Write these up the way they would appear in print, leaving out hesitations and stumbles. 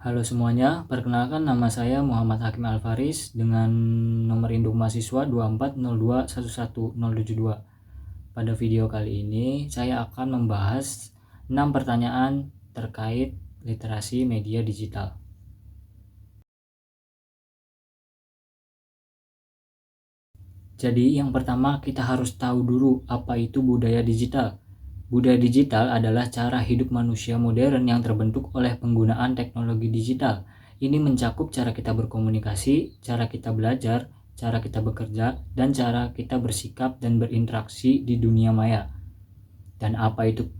Halo semuanya, perkenalkan nama saya Muhammad Hakim Alfaris dengan nomor induk mahasiswa 2402111072. Pada video kali ini, saya akan membahas 6 pertanyaan terkait literasi media digital. Jadi yang pertama kita harus tahu dulu apa itu budaya digital. Budaya digital adalah cara hidup manusia modern yang terbentuk oleh penggunaan teknologi digital. Ini mencakup cara kita berkomunikasi, cara kita belajar, cara kita bekerja, dan cara kita bersikap dan berinteraksi di dunia maya. Dan apa itu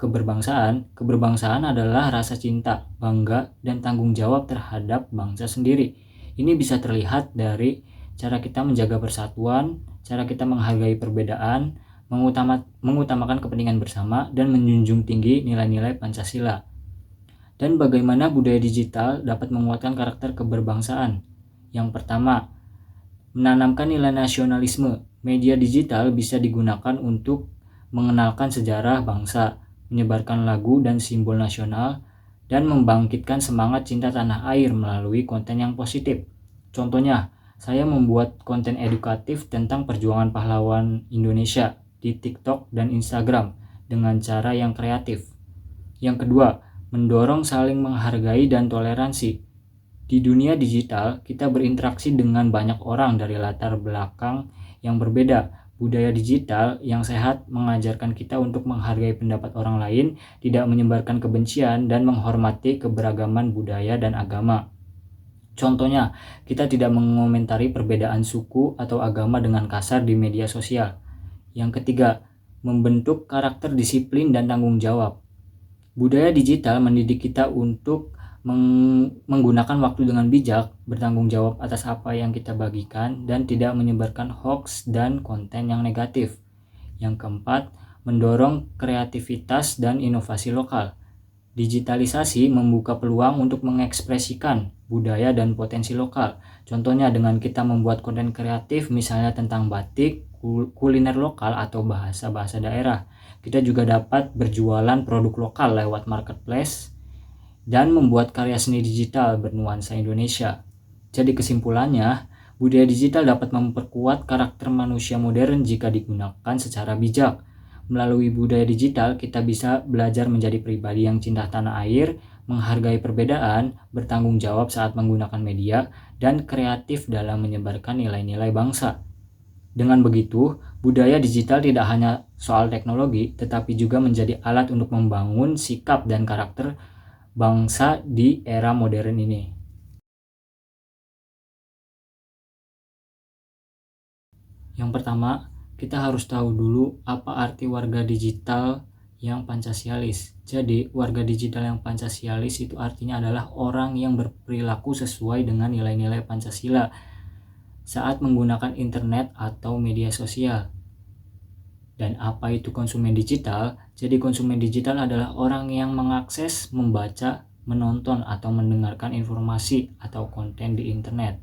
keberbangsaan? Keberbangsaan adalah rasa cinta, bangga, dan tanggung jawab terhadap bangsa sendiri. Ini bisa terlihat dari cara kita menjaga persatuan, cara kita menghargai perbedaan, mengutamakan kepentingan bersama, dan menjunjung tinggi nilai-nilai Pancasila. Dan bagaimana budaya digital dapat menguatkan karakter keberbangsaan? Yang pertama, menanamkan nilai nasionalisme. Media digital bisa digunakan untuk mengenalkan sejarah bangsa, menyebarkan lagu dan simbol nasional, dan membangkitkan semangat cinta tanah air melalui konten yang positif. Contohnya, saya membuat konten edukatif tentang perjuangan pahlawan Indonesia di TikTok dan Instagram dengan cara yang kreatif. Yang kedua, mendorong saling menghargai dan toleransi. Di dunia digital, kita berinteraksi dengan banyak orang dari latar belakang yang berbeda. Budaya digital yang sehat mengajarkan kita untuk menghargai pendapat orang lain, tidak menyebarkan kebencian, dan menghormati keberagaman budaya dan agama. Contohnya, kita tidak mengomentari perbedaan suku atau agama dengan kasar di media sosial. Yang ketiga, membentuk karakter disiplin dan tanggung jawab. Budaya digital mendidik kita untuk menggunakan waktu dengan bijak, bertanggung jawab atas apa yang kita bagikan, dan tidak menyebarkan hoax dan konten yang negatif. Yang keempat, mendorong kreativitas dan inovasi lokal. Digitalisasi membuka peluang untuk mengekspresikan budaya dan potensi lokal. Contohnya dengan kita membuat konten kreatif misalnya tentang batik, kuliner lokal, atau bahasa-bahasa daerah. Kita juga dapat berjualan produk lokal lewat marketplace dan membuat karya seni digital bernuansa Indonesia. Jadi kesimpulannya, budaya digital dapat memperkuat karakter manusia modern jika digunakan secara bijak. Melalui budaya digital, kita bisa belajar menjadi pribadi yang cinta tanah air, menghargai perbedaan, bertanggung jawab saat menggunakan media, dan kreatif dalam menyebarkan nilai-nilai bangsa. Dengan begitu, budaya digital tidak hanya soal teknologi, tetapi juga menjadi alat untuk membangun sikap dan karakter bangsa di era modern ini. Yang pertama, kita harus tahu dulu apa arti warga digital yang Pancasialis. Jadi, warga digital yang Pancasialis itu artinya adalah orang yang berperilaku sesuai dengan nilai-nilai Pancasila saat menggunakan internet atau media sosial. Dan apa itu konsumen digital? Jadi konsumen digital adalah orang yang mengakses, membaca, menonton, atau mendengarkan informasi atau konten di internet.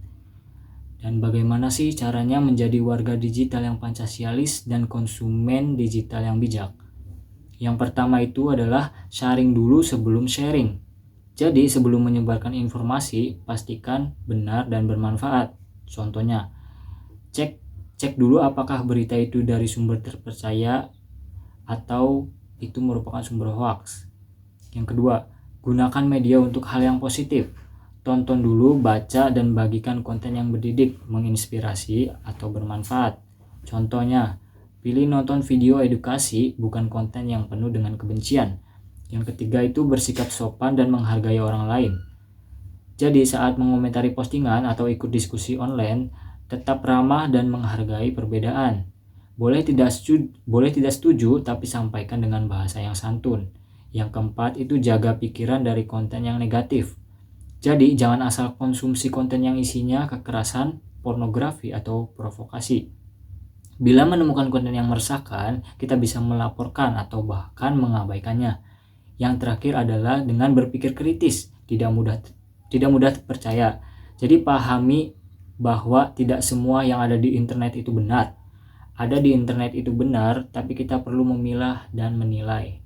Dan bagaimana sih caranya menjadi warga digital yang Pancasialis dan konsumen digital yang bijak? Yang pertama itu adalah sharing dulu sebelum sharing. Jadi sebelum menyebarkan informasi, pastikan benar dan bermanfaat. Contohnya, cek dulu apakah berita itu dari sumber terpercaya atau itu merupakan sumber hoax. Yang kedua, gunakan media untuk hal yang positif. Tonton dulu, baca, dan bagikan konten yang mendidik, menginspirasi, atau bermanfaat. Contohnya, pilih nonton video edukasi, bukan konten yang penuh dengan kebencian. Yang ketiga itu bersikap sopan dan menghargai orang lain. Jadi saat mengomentari postingan atau ikut diskusi online, tetap ramah dan menghargai perbedaan. Boleh tidak setuju, tapi sampaikan dengan bahasa yang santun. Yang keempat itu jaga pikiran dari konten yang negatif. Jadi jangan asal konsumsi konten yang isinya kekerasan, pornografi, atau provokasi. Bila menemukan konten yang meresahkan, kita bisa melaporkan atau bahkan mengabaikannya. Yang terakhir adalah dengan berpikir kritis, tidak mudah percaya. Jadi pahami bahwa tidak semua yang ada di internet itu benar. Ada di internet itu benar, tapi kita perlu memilah dan menilai.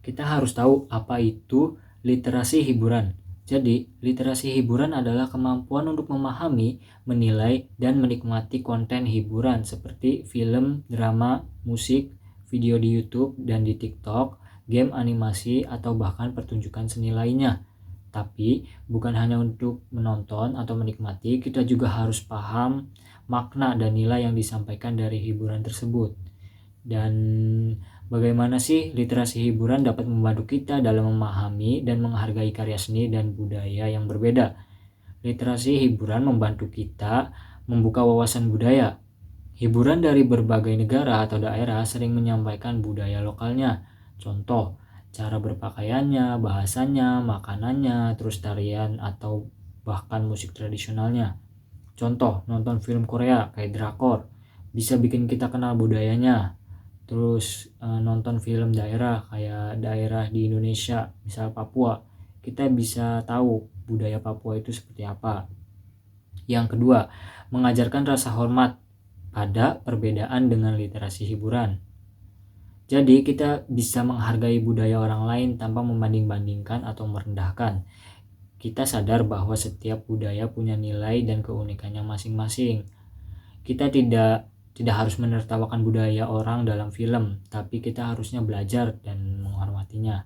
kita harus tahu apa itu literasi hiburan. Jadi, literasi hiburan adalah kemampuan untuk memahami, menilai, dan menikmati konten hiburan seperti film, drama, musik, video di YouTube dan di TikTok, game animasi, atau bahkan pertunjukan seni lainnya. Tapi, bukan hanya untuk menonton atau menikmati, kita juga harus paham makna dan nilai yang disampaikan dari hiburan tersebut. Dan bagaimana sih literasi hiburan dapat membantu kita dalam memahami dan menghargai karya seni dan budaya yang berbeda? Literasi hiburan membantu kita membuka wawasan budaya. Hiburan dari berbagai negara atau daerah sering menyampaikan budaya lokalnya. Contoh, cara berpakaiannya, bahasanya, makanannya, terus tarian atau bahkan musik tradisionalnya. Contoh, nonton film Korea kayak drakor bisa bikin kita kenal budayanya. Terus nonton film daerah kayak daerah di Indonesia, misal Papua, kita bisa tahu budaya Papua itu seperti apa. Yang kedua, mengajarkan rasa hormat pada perbedaan dengan literasi hiburan. Jadi kita bisa menghargai budaya orang lain tanpa membanding-bandingkan atau merendahkan. Kita sadar bahwa setiap budaya punya nilai dan keunikannya masing-masing. Kita tidak harus menertawakan budaya orang dalam film, tapi kita harusnya belajar dan menghormatinya.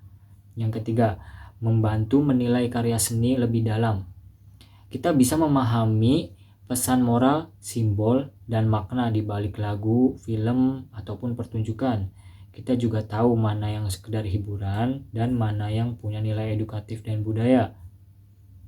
Yang ketiga, membantu menilai karya seni lebih dalam. Kita bisa memahami pesan moral, simbol, dan makna di balik lagu, film, ataupun pertunjukan. Kita juga tahu mana yang sekedar hiburan dan mana yang punya nilai edukatif dan budaya.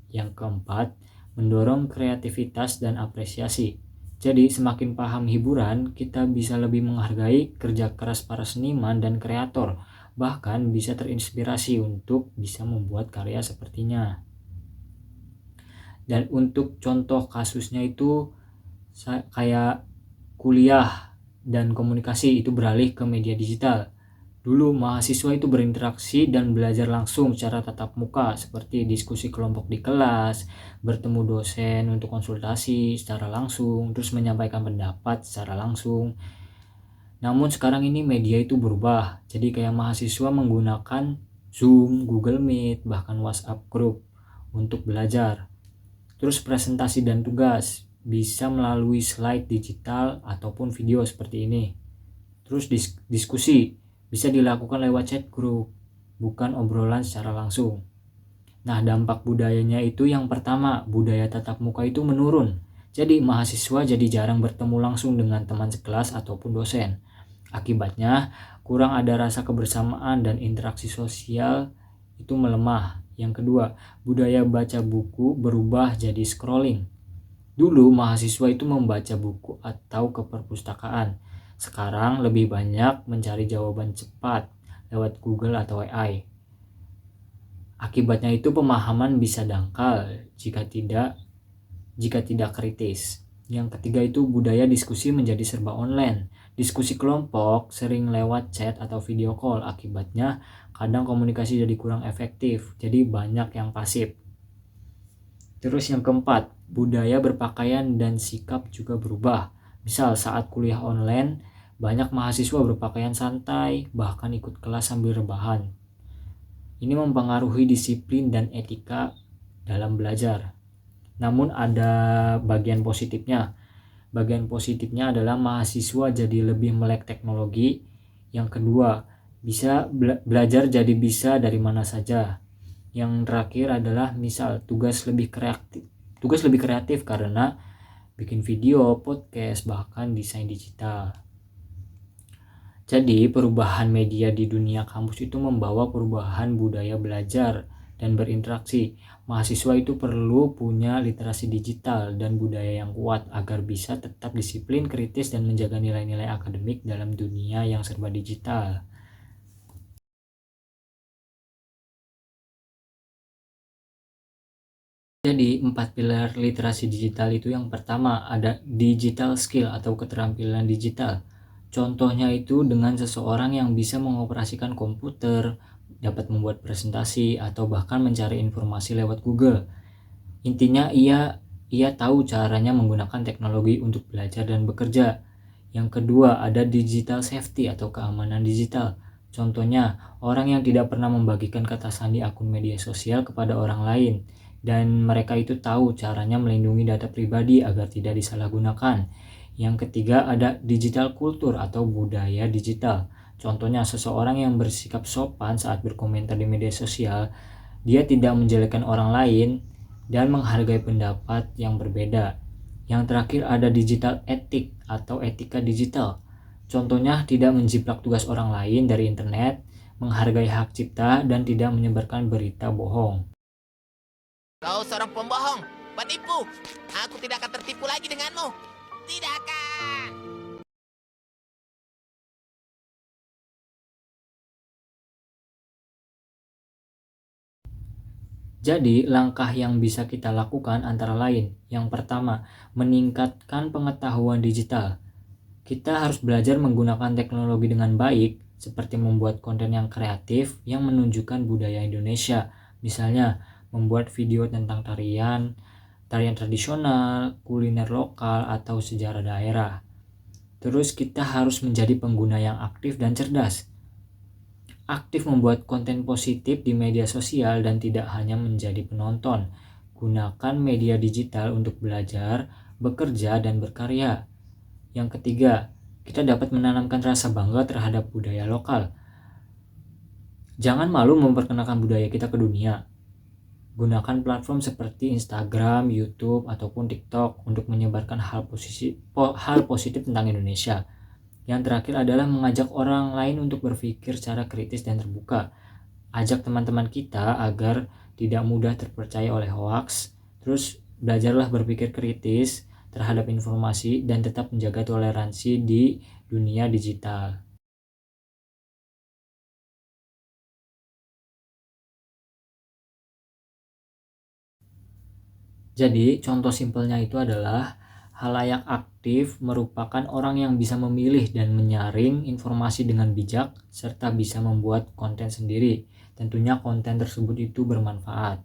Yang keempat, mendorong kreativitas dan apresiasi. Jadi semakin paham hiburan, kita bisa lebih menghargai kerja keras para seniman dan kreator, bahkan bisa terinspirasi untuk bisa membuat karya sepertinya. Dan untuk contoh kasusnya itu kayak kuliah dan komunikasi itu beralih ke media digital. Dulu mahasiswa itu berinteraksi dan belajar langsung secara tatap muka seperti diskusi kelompok di kelas, bertemu dosen untuk konsultasi secara langsung, terus menyampaikan pendapat secara langsung. Namun sekarang ini media itu berubah, jadi kayak mahasiswa menggunakan Zoom, Google Meet, bahkan WhatsApp Group untuk belajar. Terus presentasi dan tugas bisa melalui slide digital ataupun video seperti ini. Terus diskusi bisa dilakukan lewat chat group, bukan obrolan secara langsung. Nah, dampak budayanya itu yang pertama, budaya tatap muka itu menurun. Jadi mahasiswa jadi jarang bertemu langsung dengan teman sekelas ataupun dosen. Akibatnya, kurang ada rasa kebersamaan dan interaksi sosial itu melemah. Yang kedua, budaya baca buku berubah jadi scrolling. Dulu mahasiswa itu membaca buku atau ke perpustakaan. Sekarang lebih banyak mencari jawaban cepat lewat Google atau AI. Akibatnya itu pemahaman bisa dangkal jika tidak kritis. Yang ketiga itu budaya diskusi menjadi serba online. Diskusi kelompok sering lewat chat atau video call. Akibatnya kadang komunikasi jadi kurang efektif. Jadi banyak yang pasif. Terus yang keempat, budaya berpakaian dan sikap juga berubah. Misal saat kuliah online, banyak mahasiswa berpakaian santai, bahkan ikut kelas sambil rebahan. Ini mempengaruhi disiplin dan etika dalam belajar. Namun ada bagian positifnya. Bagian positifnya adalah mahasiswa jadi lebih melek teknologi. Yang kedua, bisa belajar jadi bisa dari mana saja. Yang terakhir adalah misal tugas lebih kreatif karena bikin video, podcast, bahkan desain digital. Jadi perubahan media di dunia kampus itu membawa perubahan budaya belajar dan berinteraksi. Mahasiswa itu perlu punya literasi digital dan budaya yang kuat agar bisa tetap disiplin, kritis, dan menjaga nilai-nilai akademik dalam dunia yang serba digital. Jadi 4 pilar literasi digital itu yang pertama ada digital skill atau keterampilan digital. Contohnya itu dengan seseorang yang bisa mengoperasikan komputer, dapat membuat presentasi atau bahkan mencari informasi lewat Google. Intinya ia tahu caranya menggunakan teknologi untuk belajar dan bekerja. Yang kedua ada digital safety atau keamanan digital. Contohnya, orang yang tidak pernah membagikan kata sandi akun media sosial kepada orang lain, dan mereka itu tahu caranya melindungi data pribadi agar tidak disalahgunakan. Yang ketiga ada digital kultur atau budaya digital. Contohnya, seseorang yang bersikap sopan saat berkomentar di media sosial, dia tidak menjelekkan orang lain dan menghargai pendapat yang berbeda. Yang terakhir ada digital etik atau etika digital. Contohnya tidak menjiplak tugas orang lain dari internet, menghargai hak cipta, dan tidak menyebarkan berita bohong. Kau seorang pembohong, penipu. Aku tidak akan tertipu lagi denganmu. Tidak akan. Jadi, langkah yang bisa kita lakukan antara lain. Yang pertama, meningkatkan pengetahuan digital. Kita harus belajar menggunakan teknologi dengan baik, seperti membuat konten yang kreatif yang menunjukkan budaya Indonesia. Misalnya, membuat video tentang tarian tradisional, kuliner lokal, atau sejarah daerah. Terus kita harus menjadi pengguna yang aktif dan cerdas. Aktif membuat konten positif di media sosial dan tidak hanya menjadi penonton. Gunakan media digital untuk belajar, bekerja, dan berkarya. Yang ketiga, kita dapat menanamkan rasa bangga terhadap budaya lokal. Jangan malu memperkenalkan budaya kita ke dunia. Gunakan platform seperti Instagram, YouTube, ataupun TikTok untuk menyebarkan hal positif tentang Indonesia. Yang terakhir adalah mengajak orang lain untuk berpikir secara kritis dan terbuka. Ajak teman-teman kita agar tidak mudah terpercaya oleh hoaks. Terus belajarlah berpikir kritis terhadap informasi dan tetap menjaga toleransi di dunia digital. Jadi, contoh simpelnya itu adalah halayak aktif merupakan orang yang bisa memilih dan menyaring informasi dengan bijak serta bisa membuat konten sendiri. Tentunya konten tersebut itu bermanfaat.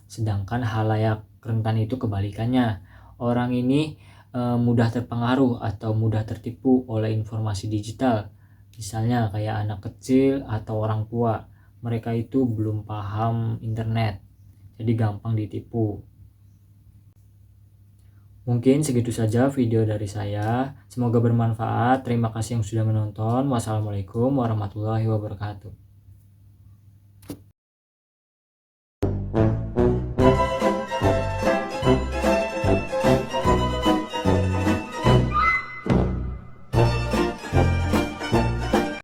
Sedangkan halayak rentan itu kebalikannya. Orang ini mudah terpengaruh atau mudah tertipu oleh informasi digital. Misalnya kayak anak kecil atau orang tua. Mereka itu belum paham internet. Jadi gampang ditipu. Mungkin segitu saja video dari saya. Semoga bermanfaat. Terima kasih yang sudah menonton. Wassalamualaikum warahmatullahi wabarakatuh.